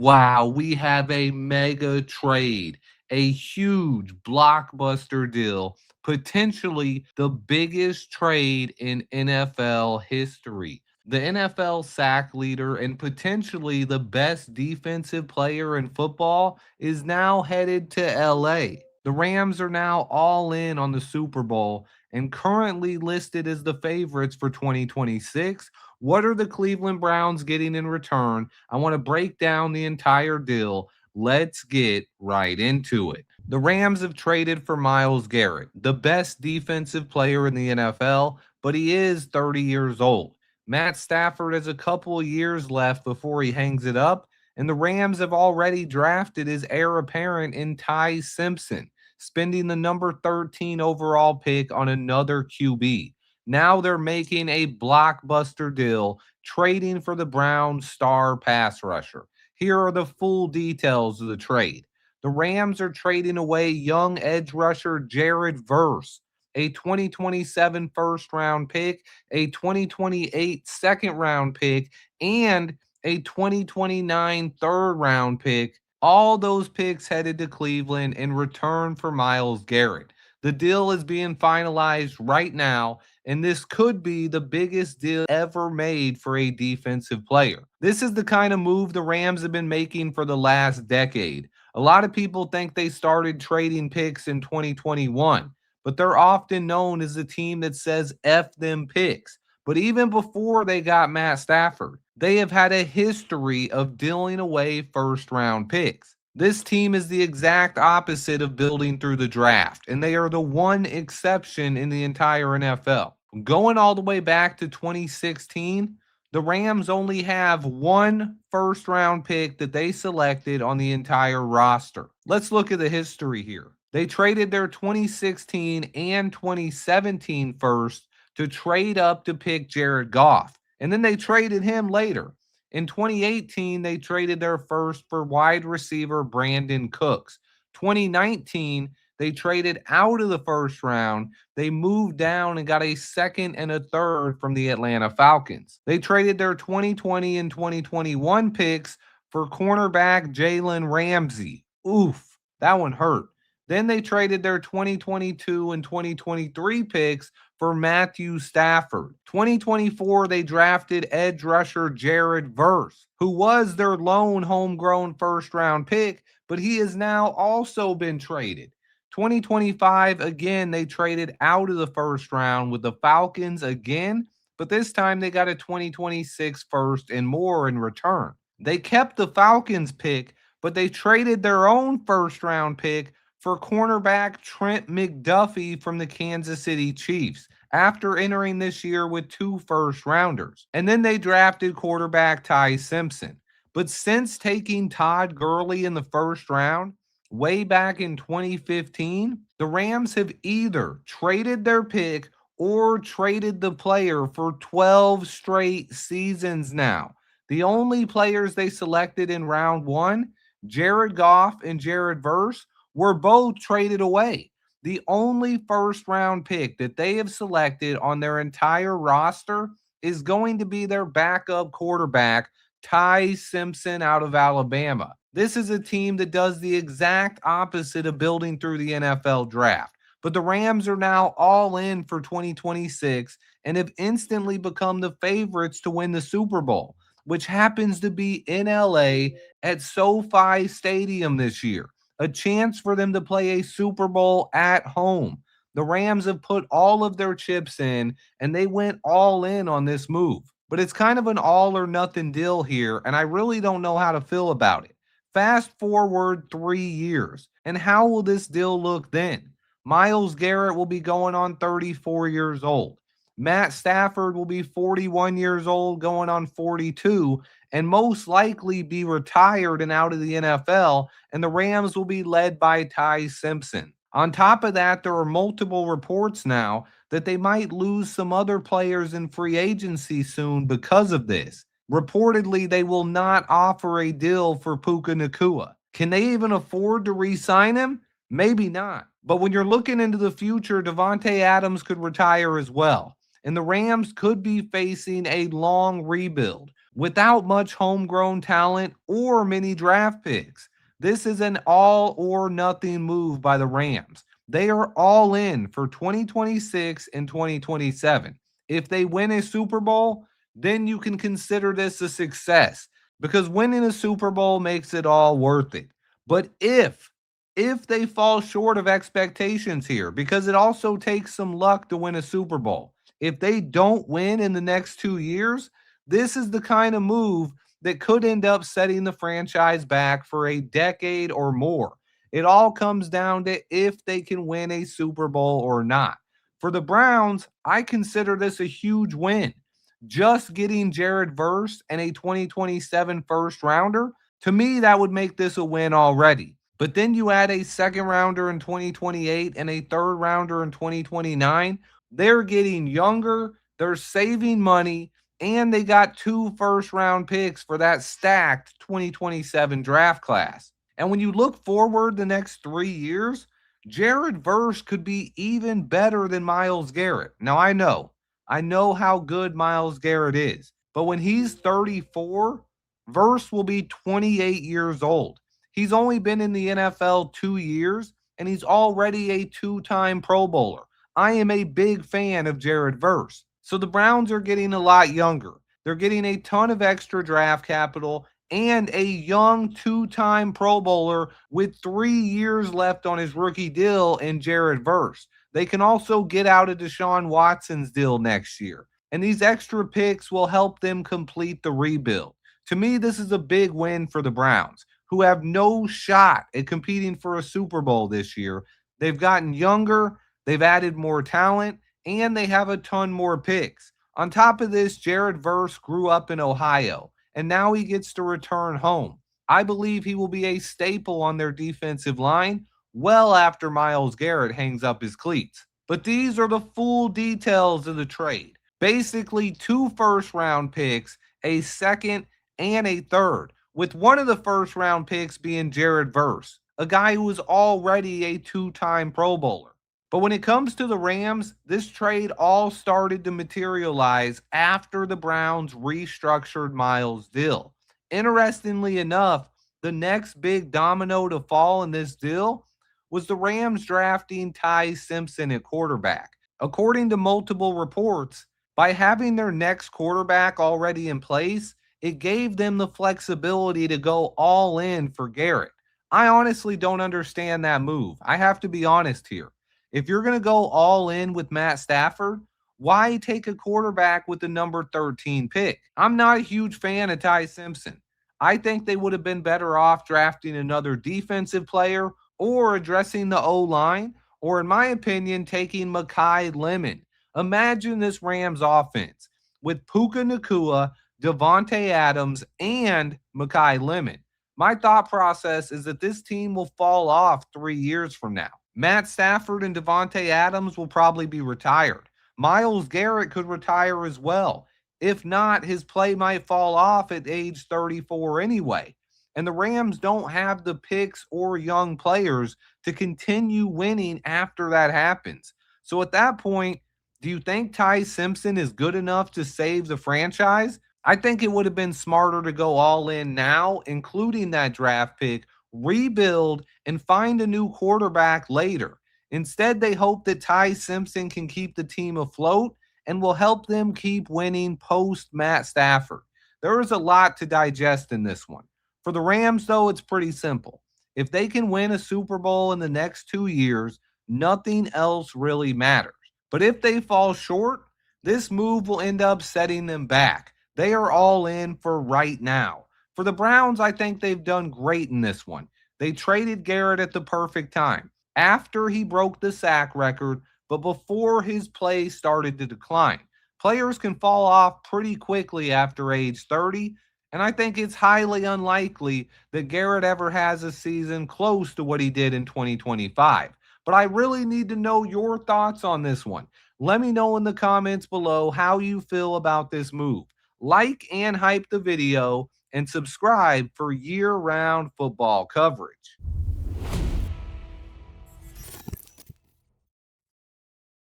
Wow, we have a mega trade, a huge blockbuster deal, potentially the biggest trade in NFL history. The NFL sack leader and potentially the best defensive player in football is now headed to LA. The Rams are now all in on the Super Bowl and currently listed as the favorites for 2026. What are the Cleveland Browns getting in return? I want to break down the entire deal. Let's get right into it. The Rams have traded for Myles Garrett, the best defensive player in the NFL, but he is 30 years old. Matt Stafford has a couple of years left before he hangs it up, and the Rams have already drafted his heir apparent in Ty Simpson, spending the number 13 overall pick on another QB. Now they're making a blockbuster deal, trading for the Browns' star pass rusher. Here are the full details of the trade. The Rams are trading away young edge rusher Jared Verse, a 2027 first round pick, a 2028 second round pick, and a 2029 third round pick. All those picks headed to Cleveland in return for Myles Garrett. The deal is being finalized right now, and this could be the biggest deal ever made for a defensive player. This is the kind of move the Rams have been making for the last decade. A lot of people think they started trading picks in 2021, but they're often known as the team that says F them picks. But even before they got Matt Stafford, they have had a history of dealing away first round picks. This team is the exact opposite of building through the draft, and they are the one exception in the entire NFL. Going all the way back to 2016, the Rams only have one first round pick that they selected on the entire roster. Let's look at the history here. They traded their 2016 and 2017 first to trade up to pick Jared Goff, and then they traded him later. In 2018, they traded their first for wide receiver Brandon Cooks. 2019, they traded out of the first round. They moved down and got a second and a third from the Atlanta Falcons. They traded their 2020 and 2021 picks for cornerback Jalen Ramsey. Oof, that one hurt. Then they traded their 2022 and 2023 picks for Matthew Stafford. 2024, they drafted edge rusher Jared Verse, who was their lone homegrown first round pick, but he has now also been traded. 2025, again, they traded out of the first round with the Falcons again, but this time they got a 2026 first and more in return. They kept the Falcons pick, but they traded their own first round pick for cornerback Trent McDuffie from the Kansas City Chiefs after entering this year with two first rounders. And then they drafted quarterback Ty Simpson. But since taking Todd Gurley in the first round, way back in 2015, the Rams have either traded their pick or traded the player for 12 straight seasons now. The only players they selected in round one, Jared Goff and Jared Verse, were both traded away. The only first round pick that they have selected on their entire roster is going to be their backup quarterback, Ty Simpson out of Alabama. This is a team that does the exact opposite of building through the NFL draft. But the Rams are now all in for 2026 and have instantly become the favorites to win the Super Bowl, which happens to be in LA at SoFi Stadium this year. A chance for them to play a Super Bowl at home. The Rams have put all of their chips in, and they went all in on this move. But it's kind of an all or nothing deal here, and I really don't know how to feel about it. Fast forward 3 years, and how will this deal look then? Myles Garrett will be going on 34 years old. Matt Stafford will be 41 years old, going on 42, and most likely be retired and out of the NFL, and the Rams will be led by Ty Simpson. On top of that, there are multiple reports now that they might lose some other players in free agency soon because of this. Reportedly, they will not offer a deal for Puka Nacua. Can they even afford to re-sign him? Maybe not. But when you're looking into the future, Davante Adams could retire as well. And the Rams could be facing a long rebuild. without much homegrown talent or many draft picks. This is an all or nothing move by the Rams. They are all in for 2026 and 2027. If they win a Super Bowl, then you can consider this a success because winning a Super Bowl makes it all worth it. But if they fall short of expectations here, because it also takes some luck to win a Super Bowl. If they don't win in the next 2 years, this is the kind of move that could end up setting the franchise back for a decade or more. It all comes down to if they can win a Super Bowl or not. For the Browns, I consider this a huge win. Just getting Jared Verse and a 2027 first rounder, to me, that would make this a win already. But then you add a second rounder in 2028 and a third rounder in 2029. They're getting younger, they're saving money, and they got 2 first round picks for that stacked 2027 draft class. And when you look forward the next 3 years, Jared Verse could be even better than Myles Garrett. Now, I know how good Myles Garrett is, but when he's 34, Verse will be 28 years old. He's only been in the NFL 2 years, and he's already a 2-time Pro Bowler. I am a big fan of Jared Verse. So the Browns are getting a lot younger. They're getting a ton of extra draft capital and a young 2-time Pro Bowler with 3 years left on his rookie deal in Jared Verse. They can also get out of Deshaun Watson's deal next year. And these extra picks will help them complete the rebuild. To me, this is a big win for the Browns, who have no shot at competing for a Super Bowl this year. They've gotten younger, they've added more talent, and they have a ton more picks. On top of this, Jared Verse grew up in Ohio, and now he gets to return home. I believe he will be a staple on their defensive line well after Myles Garrett hangs up his cleats. But these are the full details of the trade. Basically, 2 first round picks, a second, and a third, with one of the first round picks being Jared Verse, a guy who is already a 2-time Pro Bowler. But when it comes to the Rams, this trade all started to materialize after the Browns restructured Myles' deal. Interestingly enough, the next big domino to fall in this deal was the Rams drafting Ty Simpson at quarterback. According to multiple reports, by having their next quarterback already in place, it gave them the flexibility to go all in for Garrett. I honestly don't understand that move. I have to be honest here. If you're going to go all in with Matt Stafford, why take a quarterback with the number 13 pick? I'm not a huge fan of Ty Simpson. I think they would have been better off drafting another defensive player or addressing the O line, or, in my opinion, taking Mekhi Lemon. Imagine this Rams offense with Puka Nacua, Davante Adams, and Mekhi Lemon. My thought process is that this team will fall off 3 years from now. Matt Stafford and Davante Adams will probably be retired. Myles Garrett could retire as well. If not, his play might fall off at age 34 anyway. And the Rams don't have the picks or young players to continue winning after that happens. So at that point, do you think Ty Simpson is good enough to save the franchise? I think it would have been smarter to go all in now, including that draft pick, rebuild, and find a new quarterback later. Instead, they hope that Ty Simpson can keep the team afloat and will help them keep winning post Matt Stafford. There is a lot to digest in this one. For the Rams, though, it's pretty simple. If they can win a Super Bowl in the next 2 years, nothing else really matters. But if they fall short, this move will end up setting them back. They are all in for right now. For the Browns, I think they've done great in this one. They traded Garrett at the perfect time, after he broke the sack record, but before his play started to decline. Players can fall off pretty quickly after age 30, and I think it's highly unlikely that Garrett ever has a season close to what he did in 2025. But I really need to know your thoughts on this one. Let me know in the comments below how you feel about this move. Like and hype the video, and subscribe for year-round football coverage.